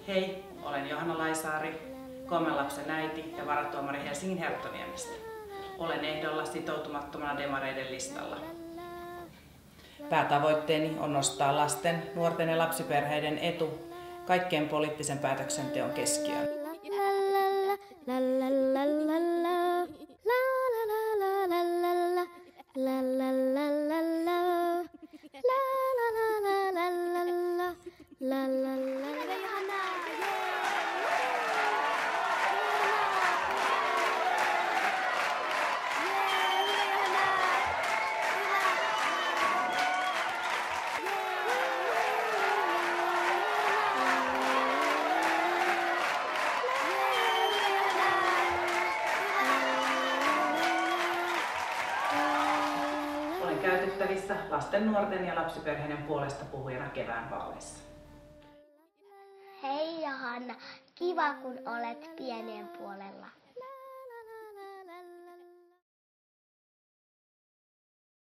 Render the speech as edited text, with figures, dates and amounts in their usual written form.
Hei, olen Johanna Laisaari, 3 lapsen äiti ja varatuomari Helsingin Herttoniemestä. Olen ehdolla sitoutumattomana demareiden listalla. Päätavoitteeni on nostaa lasten, nuorten ja lapsiperheiden etu kaikkeen poliittisen päätöksenteon keskiöön. Olen käytettävissä lasten, nuorten ja lapsiperheiden puolesta puhujana kevään vaaleissa. Hei Johanna, kiva kun olet pienen puolella.